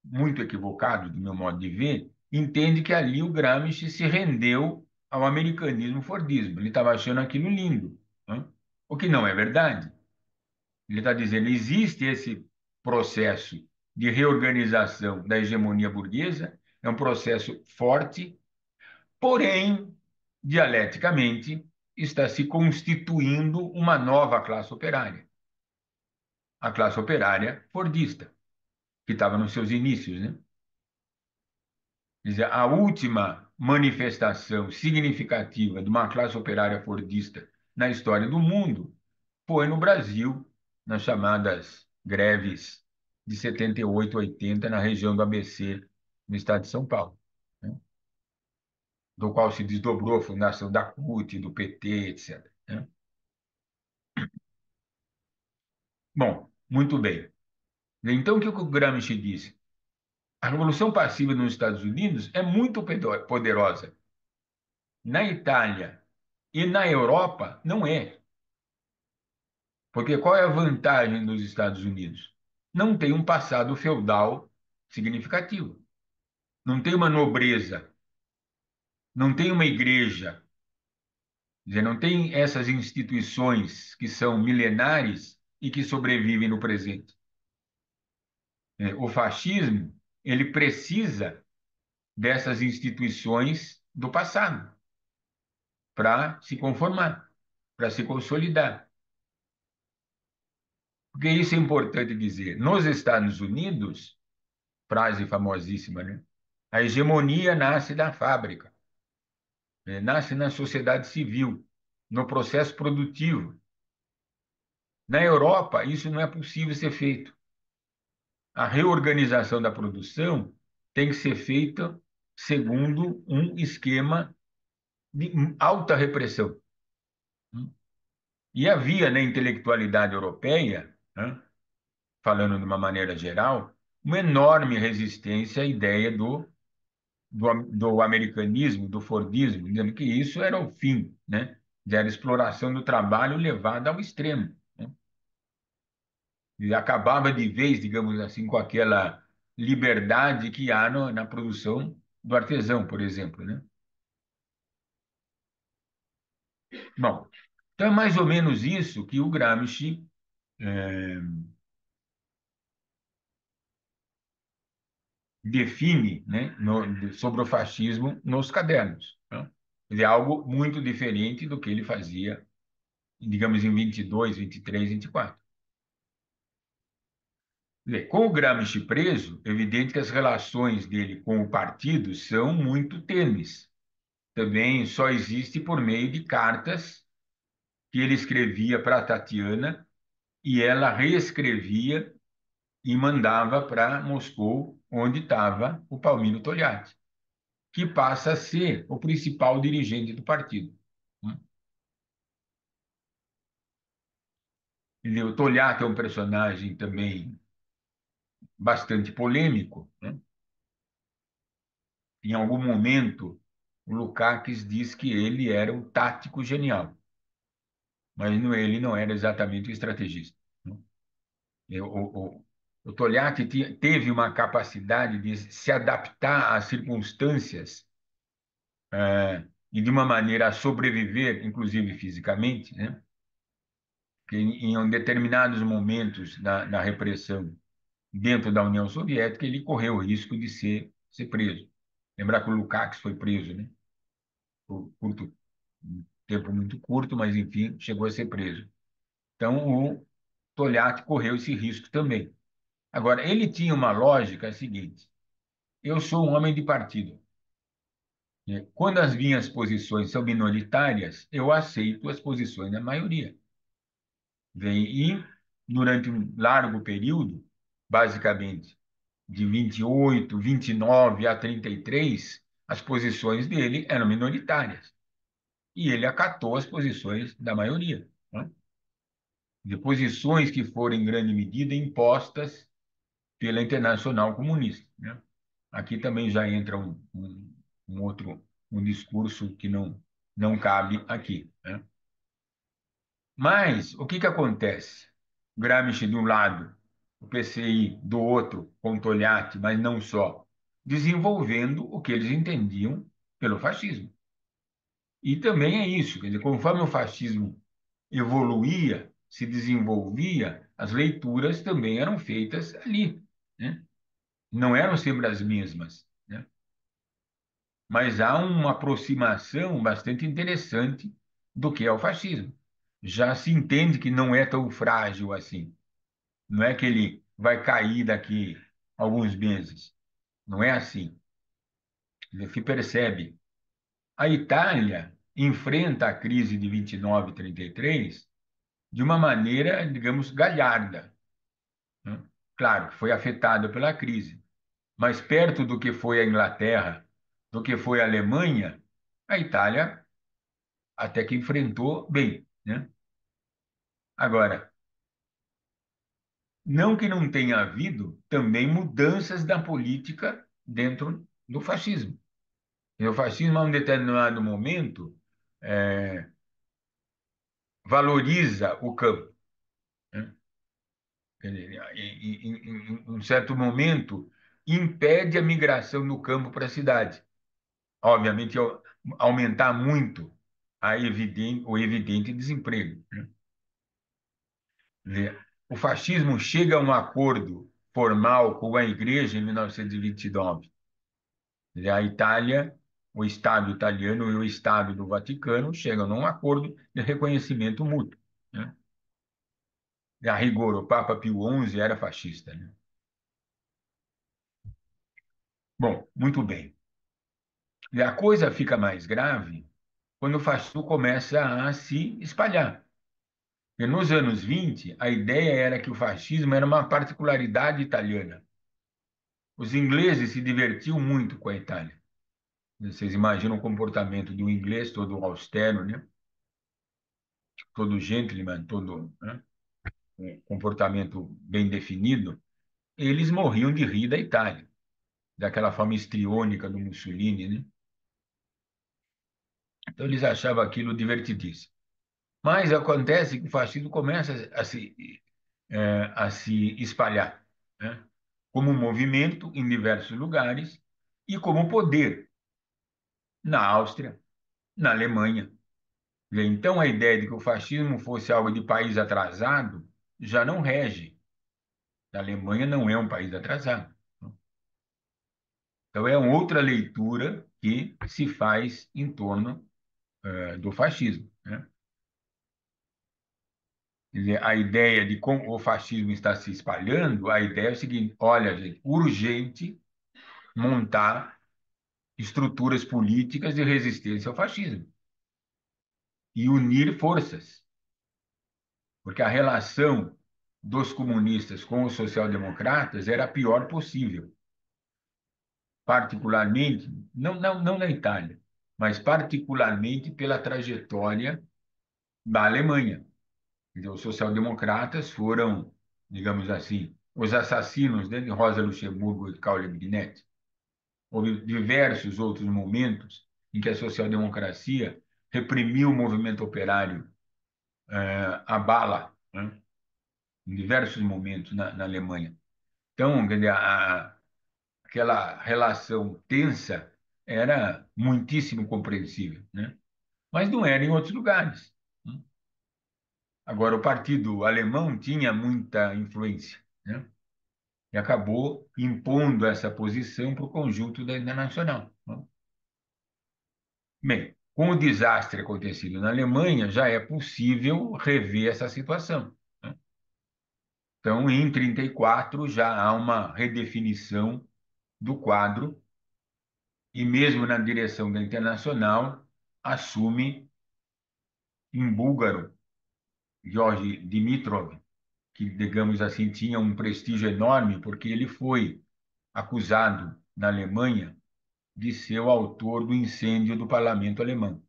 muito equivocados do meu modo de ver, entendem que ali o Gramsci se rendeu ao americanismo fordismo. Ele estava achando aquilo lindo, né? O que não é verdade. Ele está dizendo que existe esse processo de reorganização da hegemonia burguesa, é um processo forte, porém, dialeticamente, está se constituindo uma nova classe operária, a classe operária fordista, que estava nos seus inícios, né? Quer dizer, a última manifestação significativa de uma classe operária fordista na história do mundo foi no Brasil, nas chamadas greves de 78, 80, na região do ABC, no estado de São Paulo, né? Do qual se desdobrou a fundação da CUT, do PT, etc., né? Bom, muito bem. Então, o que o Gramsci disse? A revolução passiva nos Estados Unidos é muito poderosa. Na Itália e na Europa, não é. Porque qual é a vantagem dos Estados Unidos? Não tem um passado feudal significativo. Não tem uma nobreza, não tem uma igreja, quer dizer, não tem essas instituições que são milenares e que sobrevivem no presente. O fascismo, ele precisa dessas instituições do passado para se conformar, para se consolidar. Porque isso é importante dizer. Nos Estados Unidos, frase famosíssima, né? A hegemonia nasce da fábrica, nasce na sociedade civil, no processo produtivo. Na Europa, isso não é possível ser feito. A reorganização da produção tem que ser feita segundo um esquema de alta repressão. E havia na intelectualidade europeia, né, falando de uma maneira geral, uma enorme resistência à ideia do americanismo, do Fordismo, dizendo que isso era o fim, né? Era a exploração do trabalho levada ao extremo, né? E acabava de vez, digamos assim, com aquela liberdade que há na produção do artesão, por exemplo, né? Bom, então é mais ou menos isso que o Gramsci define, né, sobre o fascismo nos cadernos, né? Quer dizer, algo muito diferente do que ele fazia, digamos, em 22, 23, 24. Quer dizer, com o Gramsci preso, é evidente que as relações dele com o partido são muito tênues. Também só existe por meio de cartas que ele escrevia para Tatiana e ela reescrevia e mandava para Moscou, onde estava o Palmiro Togliatti, que passa a ser o principal dirigente do partido. O Togliatti é um personagem também bastante polêmico, né? Em algum momento, o Lukács diz que ele era um tático genial, mas ele não era exatamente um estrategista, né? O Togliatti teve uma capacidade de se adaptar às circunstâncias e de uma maneira a sobreviver, inclusive fisicamente, né? Que em determinados momentos da repressão dentro da União Soviética, ele correu o risco de ser preso. Lembrar que o Lukács foi preso, né? Por um tempo muito curto, mas, enfim, chegou a ser preso. Então, o Togliatti correu esse risco também. Agora, ele tinha uma lógica seguinte: eu sou um homem de partido, né? Quando as minhas posições são minoritárias, eu aceito as posições da maioria. E, durante um largo período, basicamente de 28, 29 a 33, as posições dele eram minoritárias. E ele acatou as posições da maioria, né? De posições que foram, em grande medida, impostas pela Internacional Comunista, né? Aqui também já entra um outro discurso que não cabe aqui, né? Mas o que acontece? Gramsci de um lado, o PCI do outro, com Togliatti, mas não só, desenvolvendo o que eles entendiam pelo fascismo. E também é isso, quer dizer, conforme o fascismo evoluía, se desenvolvia, as leituras também eram feitas ali, né? Não eram sempre as mesmas, né? Mas há uma aproximação bastante interessante do que é o fascismo. Já se entende que não é tão frágil assim. Não é que ele vai cair daqui a alguns meses. Não é assim. Se percebe. A Itália enfrenta a crise de 29 e 33 de uma maneira, digamos, galharda, né? Claro, foi afetada pela crise, mas perto do que foi a Inglaterra, do que foi a Alemanha, a Itália até que enfrentou bem, né? Agora, não que não tenha havido também mudanças da política dentro do fascismo. E o fascismo, a um determinado momento, valoriza o campo, né? Em um certo momento, impede a migração do campo para a cidade. Obviamente, aumentar muito o evidente desemprego, né? O fascismo chega a um acordo formal com a Igreja em 1929. A Itália, o Estado italiano e o Estado do Vaticano chegam num acordo de reconhecimento mútuo, né? E, a rigor, o Papa Pio XI era fascista, né? Bom, Muito bem. E a coisa fica mais grave quando o fascismo começa a se espalhar. E nos anos 20, a ideia era que o fascismo era uma particularidade italiana. Os ingleses se divertiam muito com a Itália. Vocês imaginam o comportamento de um inglês todo austero, né? Todo gentleman, todo, né? Um comportamento bem definido. Eles morriam de rir da Itália, daquela forma histriônica do Mussolini, né? Então eles achavam aquilo divertidíssimo. Mas acontece que o fascismo começa a se espalhar, né? Como um movimento em diversos lugares e como poder na Áustria, na Alemanha. Então, a ideia de que o fascismo fosse algo de país atrasado já não rege. A Alemanha não é um país atrasado. Então, é uma outra leitura que se faz em torno do fascismo, né? Quer dizer, a ideia de como o fascismo está se espalhando, a ideia é o seguinte: olha, gente, urgente montar estruturas políticas de resistência ao fascismo e unir forças, porque a relação dos comunistas com os social-democratas era a pior possível, particularmente, não na Itália, mas particularmente pela trajetória da Alemanha. Então, os social-democratas foram, digamos assim, os assassinos, né, de Rosa Luxemburgo e Karl Liebknecht. Houve diversos outros momentos em que a social-democracia reprimiu o movimento operário a bala, né, em diversos momentos na Alemanha. Então, quer dizer, aquela relação tensa era muitíssimo compreensível, né? Mas não era em outros lugares, né? Agora, o partido alemão tinha muita influência, né? E acabou impondo essa posição para o conjunto da internacional, né? Bem, com o desastre acontecido na Alemanha, já é possível rever essa situação, né? Então, em 1934, já há uma redefinição do quadro e mesmo na direção da Internacional assume um búlgaro, Georgi Dimitrov, que, digamos assim, tinha um prestígio enorme porque ele foi acusado na Alemanha de ser o autor do incêndio do parlamento alemão, o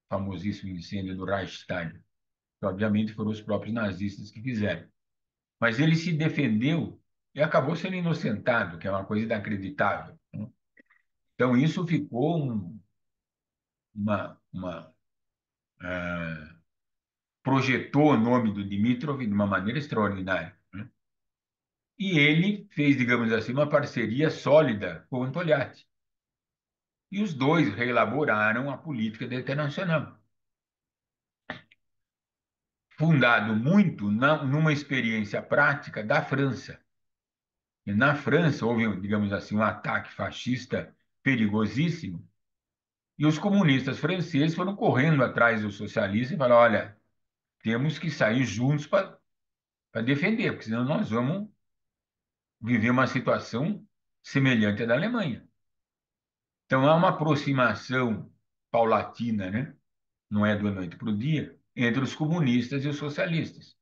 famosíssimo incêndio do Reichstag, que obviamente foram os próprios nazistas que fizeram. Mas ele se defendeu e acabou sendo inocentado, que é uma coisa inacreditável, né? Então, isso ficou uma projetou o nome do Dimitrov de uma maneira extraordinária, né? E ele fez, digamos assim, uma parceria sólida com o Togliatti. E os dois reelaboraram a política da Internacional, fundado muito numa experiência prática da França. E na França houve, digamos assim, um ataque fascista perigosíssimo, e os comunistas franceses foram correndo atrás dos socialistas e falaram: olha, temos que sair juntos para defender, porque senão nós vamos viver uma situação semelhante à da Alemanha. Então, há uma aproximação paulatina, né? Não é da noite para o dia, entre os comunistas e os socialistas.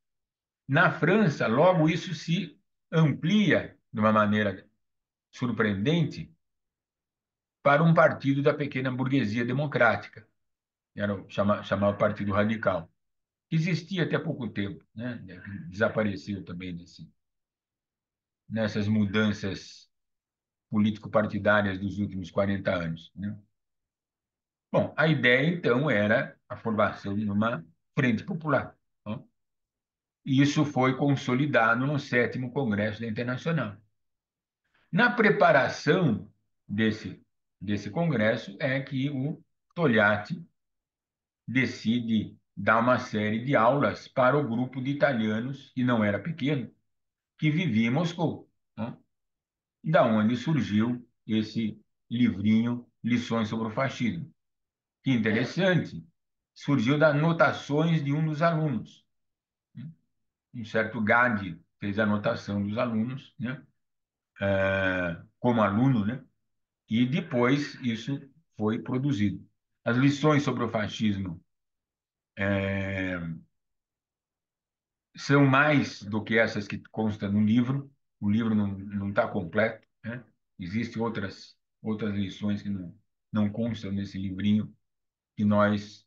Na França, logo isso se amplia de uma maneira surpreendente para um partido da pequena burguesia democrática, era chamado Partido Radical, que existia até pouco tempo, né? Desapareceu também nessas mudanças político-partidárias dos últimos 40 anos, né? Bom, a ideia então era a formação de uma frente popular, né? E isso foi consolidado no sétimo Congresso da Internacional. Na preparação desse congresso é que o Togliatti decide dar uma série de aulas para o grupo de italianos, que não era pequeno, que vivia em Moscou, né? Da onde surgiu esse livrinho Lições sobre o Fascismo. Que interessante, surgiu das anotações de um dos alunos, né? Um certo Gade fez a anotação dos alunos, né? Como aluno, né? E depois isso foi produzido. As lições sobre o fascismo são mais do que essas que constam no livro. O livro não está completo, né? Existem outras lições que não constam nesse livrinho que nós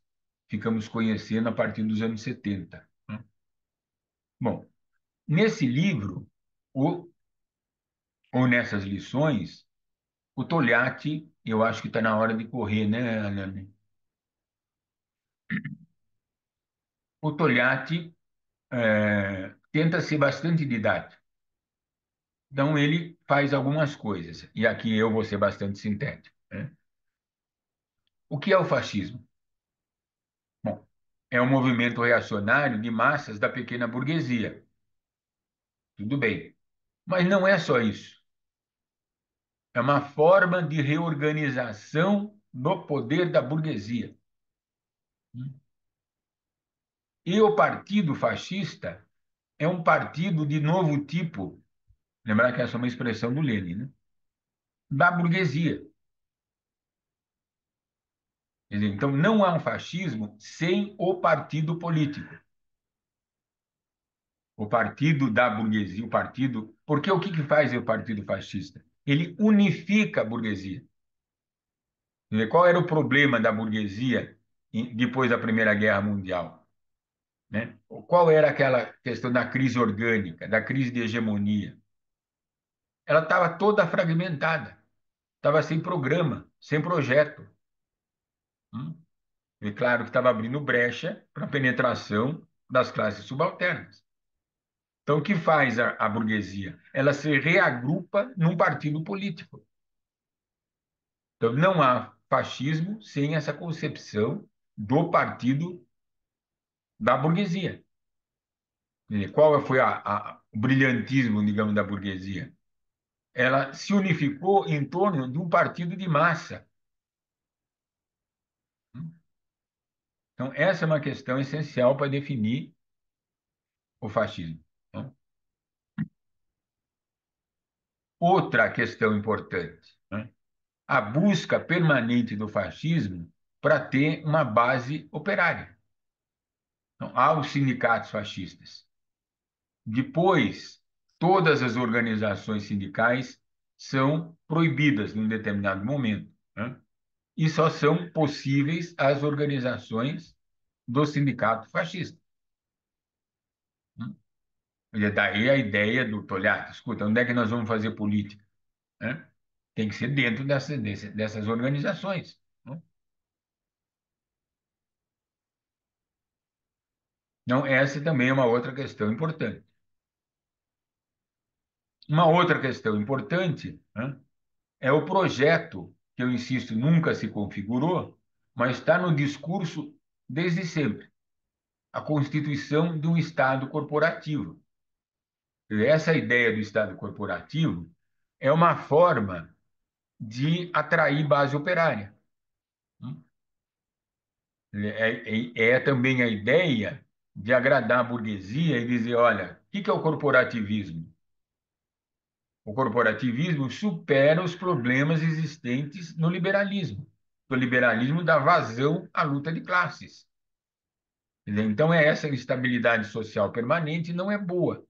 ficamos conhecendo a partir dos anos 70, né? Bom, nesse livro, o, ou nessas lições, o Togliatti, eu acho que está na hora de correr, né, Alane? O Togliatti tenta ser bastante didático. Então, ele faz algumas coisas, e aqui eu vou ser bastante sintético, né? O que é o fascismo? Bom, é um movimento reacionário de massas da pequena burguesia. Tudo bem. Mas não é só isso. É uma forma de reorganização do poder da burguesia. E o Partido Fascista é um partido de novo tipo, lembrar que essa é uma expressão do Lenin, né? Da burguesia. Quer dizer, então, não há um fascismo sem o partido político, o partido da burguesia, o partido. Porque o que faz o partido fascista? Ele unifica a burguesia. Quer dizer, qual era o problema da burguesia depois da Primeira Guerra Mundial, né? Qual era aquela questão da crise orgânica, da crise de hegemonia? Ela estava toda fragmentada, estava sem programa, sem projeto. Hum? E claro que estava abrindo brecha para a penetração das classes subalternas. Então, o que faz a burguesia? Ela se reagrupa num partido político. Então, não há fascismo sem essa concepção do partido da burguesia. Qual foi o brilhantismo, digamos, da burguesia? Ela se unificou em torno de um partido de massa. Então, essa é uma questão essencial para definir o fascismo, né? Outra questão importante, né? A busca permanente do fascismo para ter uma base operária. Então, há os sindicatos fascistas. Depois, todas as organizações sindicais são proibidas num determinado momento, né? E só são possíveis as organizações do sindicato fascista, né? E daí a ideia do Togliatti, escuta, onde é que nós vamos fazer política, né? Tem que ser dentro dessas organizações, né? Então, essa também é uma outra questão importante. Uma outra questão importante, né, é o projeto, que eu insisto, nunca se configurou, mas está no discurso desde sempre, a constituição de um Estado corporativo. Essa ideia do Estado corporativo é uma forma de atrair base operária. É também a ideia de agradar a burguesia e dizer, olha, o que é o corporativismo? O corporativismo supera os problemas existentes no liberalismo. O liberalismo dá vazão à luta de classes. Então, essa estabilidade social permanente não é boa.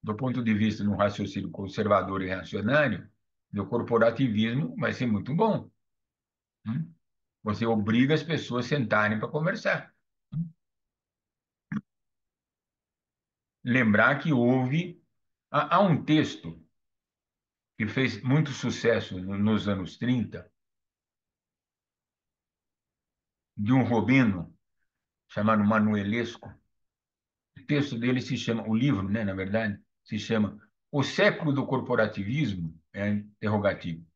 Do ponto de vista de um raciocínio conservador e reacionário, o corporativismo vai ser muito bom. Hum? Você obriga as pessoas a sentarem para conversar. Lembrar que há um texto que fez muito sucesso nos anos 30, de um romeno chamado Manuelesco. O texto dele se chama, o livro, né, na verdade, se chama O Século do Corporativismo, interrogativo.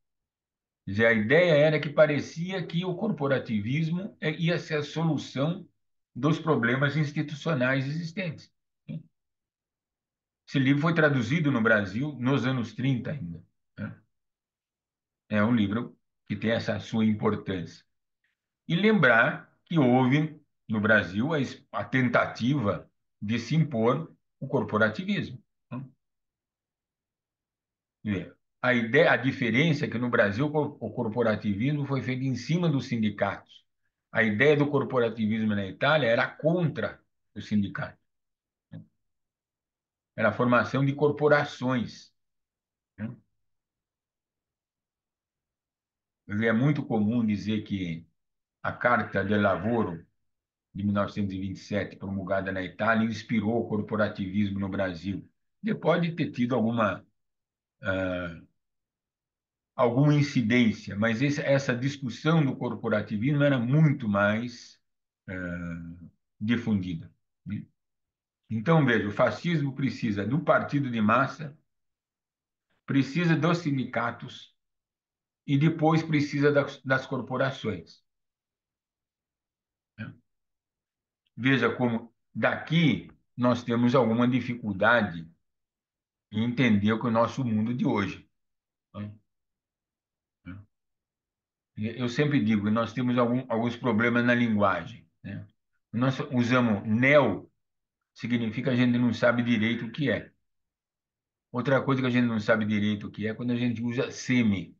Quer dizer, a ideia era que parecia que o corporativismo ia ser a solução dos problemas institucionais existentes. Esse livro foi traduzido no Brasil nos anos 30 ainda, né? É um livro que tem essa sua importância. E lembrar que houve no Brasil a tentativa de se impor o corporativismo, né? a diferença é que no Brasil o corporativismo foi feito em cima dos sindicatos. A ideia do corporativismo na Itália era contra os sindicatos. Era a formação de corporações, né? É muito comum dizer que a Carta del Lavoro de 1927, promulgada na Itália, inspirou o corporativismo no Brasil. Depois de ter tido alguma incidência, mas essa discussão do corporativismo era muito mais difundida, né? Então, veja, o fascismo precisa do partido de massa, precisa dos sindicatos e depois precisa das corporações, né? Veja como daqui nós temos alguma dificuldade em entender o que é o nosso mundo de hoje, né? Eu sempre digo que nós temos alguns problemas na linguagem, né? Nós usamos neo, significa que a gente não sabe direito o que é. Outra coisa que a gente não sabe direito o que é quando a gente usa semi,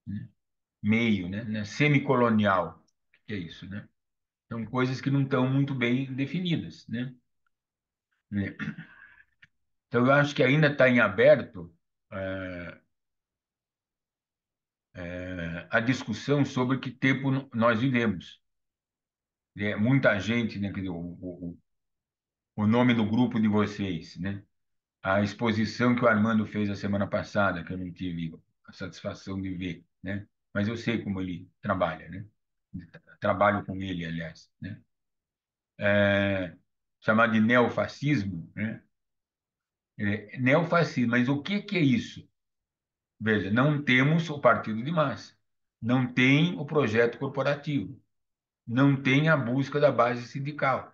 né? Meio, né? Semicolonial. O que é isso, né? São coisas que não estão muito bem definidas, né? Então, eu acho que ainda está em aberto eh, a discussão sobre que tempo nós vivemos. Muita gente, né? Quer dizer, o nome do grupo de vocês, né? A exposição que o Armando fez a semana passada, que eu não tive a satisfação de ver, né? Mas eu sei como ele trabalha, né? Trabalho com ele, aliás, né? É, chamado de neofascismo, né? Neofascismo, mas o que que é isso? Veja, não temos o partido de massa, não tem o projeto corporativo, não tem a busca da base sindical.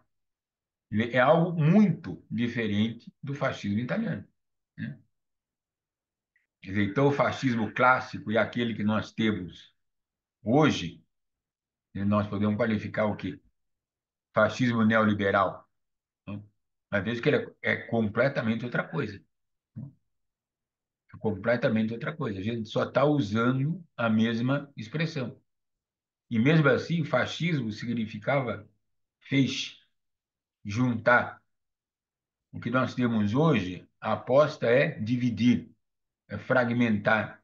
É algo muito diferente do fascismo italiano, né? Quer dizer, então, o fascismo clássico e aquele que nós temos hoje, nós podemos qualificar o quê? Fascismo neoliberal, né? Mas veja que ele é completamente outra coisa, né? É completamente outra coisa. A gente só está usando a mesma expressão. E mesmo assim, fascismo significava feixe, juntar. O que nós temos hoje, a aposta é dividir, é fragmentar,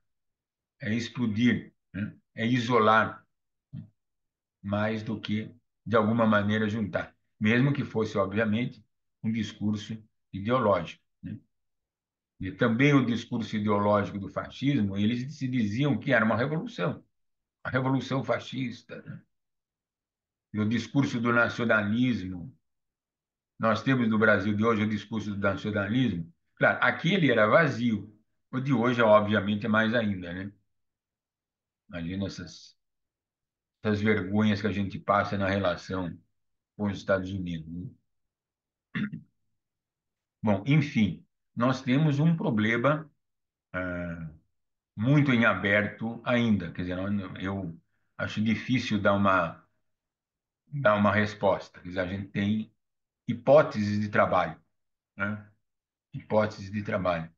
é explodir, né? É isolar, mais do que, de alguma maneira, juntar. Mesmo que fosse, obviamente, um discurso ideológico, né? E também o discurso ideológico do fascismo, eles se diziam que era uma revolução, a revolução fascista, né? E o discurso do nacionalismo, nós temos no Brasil de hoje o discurso do nacionalismo. Claro, aquele era vazio. O de hoje, obviamente, é mais ainda, né? Imagina essas vergonhas que a gente passa na relação com os Estados Unidos, né? Bom, enfim, nós temos um problema muito em aberto ainda. Quer dizer, eu acho difícil dar uma resposta. Quer dizer, a gente tem hipóteses de trabalho, né? Hipóteses de trabalho.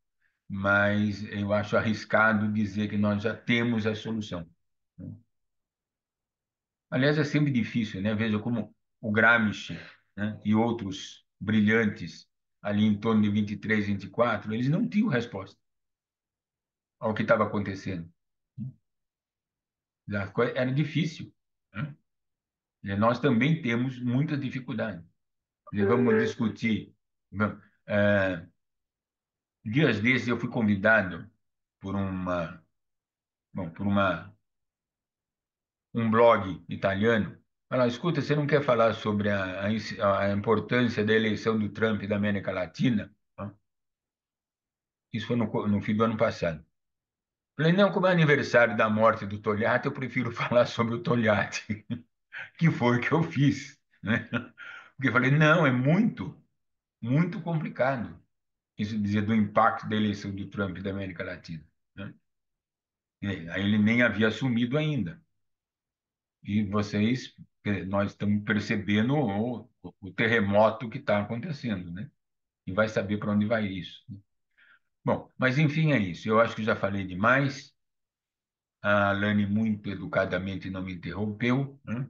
Mas eu acho arriscado dizer que nós já temos a solução, né? Aliás, é sempre difícil, né? Veja como o Gramsci, né, e outros brilhantes ali em torno de 23, 24, eles não tinham resposta ao que estava acontecendo. Era difícil, né? E nós também temos muita dificuldade. Vamos discutir. É, dias desses eu fui convidado por bom, por um blog italiano. Falar, escuta, você não quer falar sobre a importância da eleição do Trump da América Latina? Isso foi no fim do ano passado. Falei, não, como é aniversário da morte do Togliatti, eu prefiro falar sobre o Togliatti, que foi o que eu fiz, né? Porque eu falei, não, é muito, muito complicado isso dizer do impacto da eleição do Trump da América Latina, né? Aí ele nem havia assumido ainda. E nós estamos percebendo o terremoto que está acontecendo, né? E vai saber para onde vai isso, né? Bom, mas enfim é isso. Eu acho que já falei demais. A Alane muito educadamente não me interrompeu, né?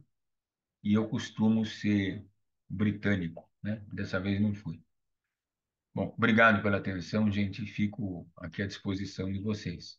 E eu costumo ser britânico, né? Dessa vez não fui. Bom, obrigado pela atenção, gente. Fico aqui à disposição de vocês.